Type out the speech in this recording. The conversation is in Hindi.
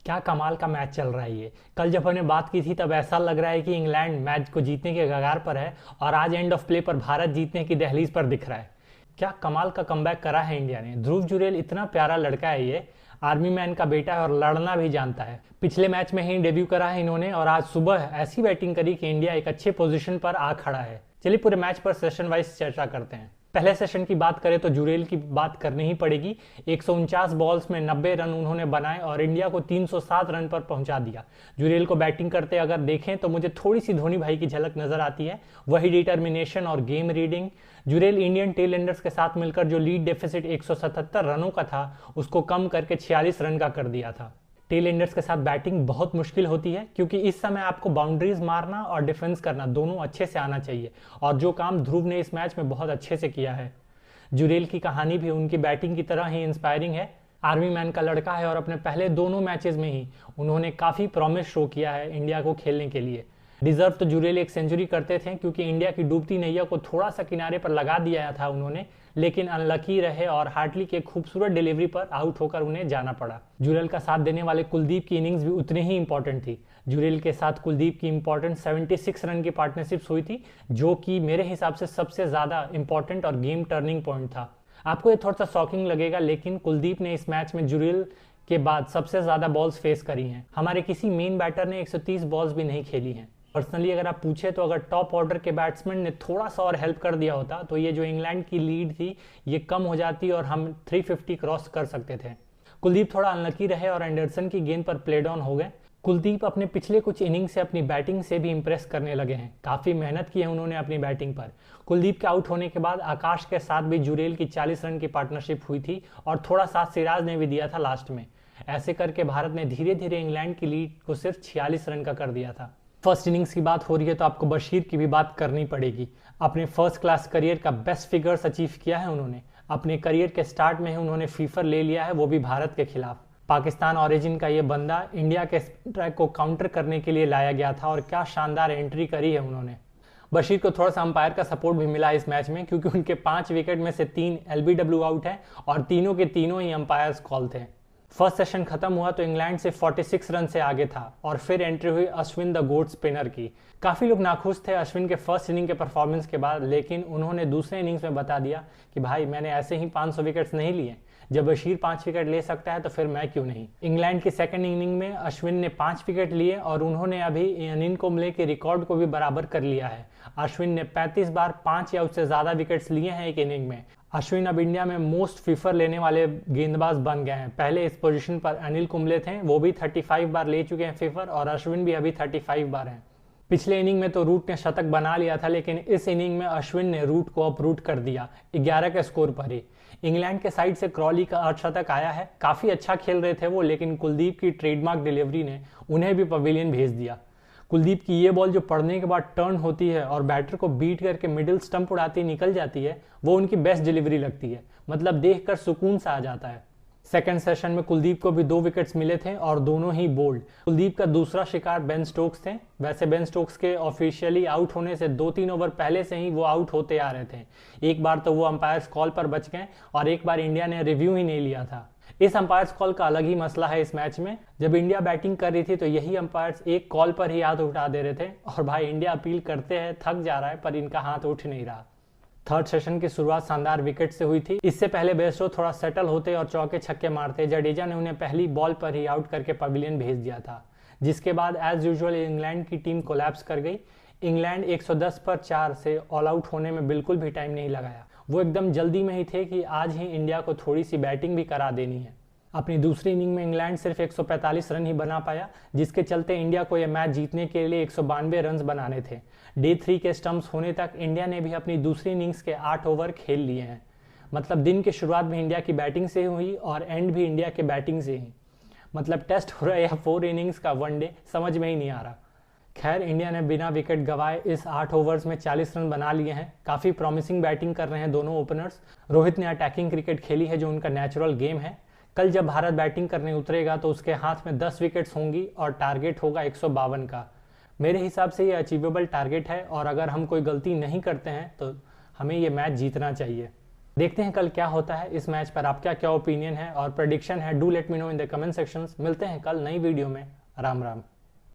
क्या कमाल का मैच चल रहा है ये। कल जब हमने बात की थी तब ऐसा लग रहा है कि इंग्लैंड मैच को जीतने के कगार पर है और आज एंड ऑफ प्ले पर भारत जीतने की दहलीज पर दिख रहा है। क्या कमाल का कमबैक करा है इंडिया ने। ध्रुव जुरेल इतना प्यारा लड़का है ये, आर्मी मैन का बेटा है और लड़ना भी जानता है। पिछले मैच में ही डेब्यू करा है इन्होंने और आज सुबह ऐसी बैटिंग करी कि इंडिया एक अच्छे पोजीशन पर आ खड़ा है। चलिए पूरे मैच पर सेशन वाइज चर्चा करते हैं। पहले सेशन की बात करें तो जुरेल की बात करनी ही पड़ेगी। 149 बॉल्स में 90 रन उन्होंने बनाए और इंडिया को 307 रन पर पहुंचा दिया। जुरेल को बैटिंग करते अगर देखें तो मुझे थोड़ी सी धोनी भाई की झलक नजर आती है, वही डिटर्मिनेशन और game reading. Jurel Indian tell Anders के साथ मिलकर जो लीड डेफिसिट 177 रनों का था उसको कम करके 46 रन का कर दिया था। टेल एंडर्स के साथ बैटिंग बहुत मुश्किल होती है क्योंकि इस समय आपको बाउंड्रीज मारना और डिफेंस करना दोनों अच्छे से आना चाहिए और जो काम ध्रुव ने इस मैच में बहुत अच्छे से किया है। जुरेल की कहानी भी उनकी बैटिंग की तरह ही इंस्पायरिंग है। आर्मी मैन का लड़का है और अपने पहले दोनों मैचेस में ही उन्होंने काफ़ी प्रॉमिस शो किया है इंडिया को खेलने के लिए। डिजर्व तो जुरेल एक सेंचुरी करते थे क्योंकि इंडिया की डूबती नैया को थोड़ा सा किनारे पर लगा दिया था उन्होंने, लेकिन अनलकी रहे और हार्टली के खूबसूरत डिलीवरी पर आउट होकर उन्हें जाना पड़ा। जुरेल का साथ देने वाले कुलदीप की इनिंग्स भी उतनी ही इंपॉर्टेंट थी। जुरेल के साथ कुलदीप की इंपॉर्टेंट 76 रन की पार्टनरशिप हुई थी जो कि मेरे हिसाब से सबसे ज़्यादा इंपॉर्टेंट और गेम टर्निंग पॉइंट था। आपको ये थोड़ा सा शॉकिंग लगेगा लेकिन कुलदीप ने इस मैच में जुरेल के बाद सबसे ज़्यादा बॉल्स फेस करी हैं। हमारे किसी मेन बैटर ने 130 बॉल्स भी नहीं खेली हैं। पर्सनली अगर आप पूछे तो अगर टॉप ऑर्डर के बैट्समैन ने थोड़ा सा और हेल्प कर दिया होता तो ये जो इंग्लैंड की लीड थी ये कम हो जाती और हम 350 क्रॉस कर सकते थे। कुलदीप थोड़ा अनलकी रहे और एंडरसन की गेंद पर प्ले डाउन हो गए। कुलदीप अपने पिछले कुछ इनिंग से अपनी बैटिंग से भी इंप्रेस करने लगे हैं। काफ़ी मेहनत की है उन्होंने अपनी बैटिंग पर। कुलदीप के आउट होने के बाद आकाश के साथ भी जुरेल की 40 रन की पार्टनरशिप हुई थी और थोड़ा साथ सिराज ने भी दिया था लास्ट में। ऐसे करके भारत ने धीरे धीरे इंग्लैंड की लीड को सिर्फ 46 रन का कर दिया था। फर्स्ट इनिंग्स की बात हो रही है तो आपको बशीर की भी बात करनी पड़ेगी। अपने फर्स्ट क्लास करियर का बेस्ट फिगर्स अचीव किया है उन्होंने। अपने करियर के स्टार्ट में ही उन्होंने फीफर ले लिया है, वो भी भारत के खिलाफ। पाकिस्तान ओरिजिन का ये बंदा इंडिया के ट्रैक को काउंटर करने के लिए लाया गया था और क्या शानदार एंट्री करी है उन्होंने। बशीर को थोड़ा सा अंपायर का सपोर्ट भी मिला इस मैच में क्योंकि उनके 5 विकेट में से 3 LBW आउट है और तीनों के तीनों ही अंपायर्स कॉल थे। फर्स्ट सेशन खत्म हुआ तो इंग्लैंड से 46 रन से आगे था और फिर एंट्री हुई अश्विन द गोट स्पिनर की। काफ़ी लोग नाखुश थे अश्विन के फर्स्ट इनिंग के परफॉर्मेंस के बाद, लेकिन उन्होंने दूसरे इनिंग्स में बता दिया कि भाई मैंने ऐसे ही 500 विकेट्स नहीं लिए, जब बशीर 5 विकेट ले सकता है तो फिर मैं क्यों नहीं। इंग्लैंड की सेकंड इनिंग में अश्विन ने 5 विकेट लिए और उन्होंने अभी अनिल कुंबले के रिकॉर्ड को भी बराबर कर लिया है। अश्विन ने 35 बार 5 या उससे ज़्यादा विकेट्स लिए हैं एक इनिंग में। अश्विन अब इंडिया में मोस्ट फीफर लेने वाले गेंदबाज बन गए हैं। पहले इस पोजीशन पर अनिल कुंबले थे, वो भी 35 बार ले चुके हैं फीफर और अश्विन भी अभी 35 बार हैं। पिछले इनिंग में तो रूट ने शतक बना लिया था लेकिन इस इनिंग में अश्विन ने रूट को अपरूट कर दिया 11 के स्कोर पर ही। इंग्लैंड के साइड से क्रॉली का अर्धशतक आया है। काफ़ी अच्छा खेल रहे थे वो, लेकिन कुलदीप की ट्रेडमार्क डिलीवरी ने उन्हें भी पवेलियन भेज दिया। कुलदीप की ये बॉल जो पड़ने के बाद टर्न होती है और बैटर को बीट करके मिडिल स्टंप उड़ाती निकल जाती है, वो उनकी बेस्ट डिलीवरी लगती है। मतलब देखकर सुकून सा आ जाता है। सेकंड सेशन में कुलदीप को भी 2 विकेट्स मिले थे और दोनों ही बोल्ड। कुलदीप का दूसरा शिकार बेन स्टोक्स थे। वैसे बेन स्टोक्स के ऑफिशियली आउट होने से 2-3 ओवर पहले से ही वो आउट होते आ रहे थे। एक बार तो वो अंपायर्स कॉल पर बच गए और एक बार इंडिया ने रिव्यू ही नहीं लिया था। इस अंपायर्स कॉल का अलग ही मसला है इस मैच में। जब इंडिया बैटिंग कर रही थी तो यही अंपायर्स एक कॉल पर ही हाथ उठा दे रहे थे और भाई इंडिया अपील करते हैं थक जा रहा है पर इनका हाथ उठ नहीं रहा। थर्ड सेशन की शुरुआत शानदार विकेट से हुई थी। इससे पहले बेस्टो थोड़ा सेटल होते और चौके छक्के मारते। जडेजा ने उन्हें पहली बॉल पर ही आउट करके पवेलियन भेज दिया था, जिसके बाद एज यूजुअल इंग्लैंड की टीम कोलैप्स कर गई। इंग्लैंड 110 पर 4 से ऑल आउट होने में बिल्कुल भी टाइम नहीं लगाया। वो एकदम जल्दी में ही थे कि आज ही इंडिया को थोड़ी सी बैटिंग भी करा देनी है। अपनी दूसरी इनिंग में इंग्लैंड सिर्फ 145 रन ही बना पाया, जिसके चलते इंडिया को यह मैच जीतने के लिए 192 रन बनाने थे। डे 3 के स्टंप्स होने तक इंडिया ने भी अपनी दूसरी इनिंग्स के 8 ओवर खेल लिए हैं। मतलब दिन की शुरुआत भी इंडिया की बैटिंग से हुई और एंड भी इंडिया के बैटिंग से ही। मतलब टेस्ट हो रहा है या 4 इनिंग्स का वनडे, समझ में ही नहीं आ रहा। खैर इंडिया ने बिना विकेट गंवाए इस 8 ओवर्स में 40 रन बना लिए हैं। काफ़ी प्रॉमिसिंग बैटिंग कर रहे हैं दोनों ओपनर्स। रोहित ने अटैकिंग क्रिकेट खेली है जो उनका नेचुरल गेम है। कल जब भारत बैटिंग करने उतरेगा तो उसके हाथ में 10 विकेट्स होंगी और टारगेट होगा 152 का। मेरे हिसाब से ये अचीवेबल टारगेट है और अगर हम कोई गलती नहीं करते हैं तो हमें ये मैच जीतना चाहिए। देखते हैं कल क्या होता है इस मैच पर, आपका क्या ओपिनियन है और प्रेडिक्शन है, do let me know in the comment sections. मिलते हैं कल नई वीडियो में। राम राम।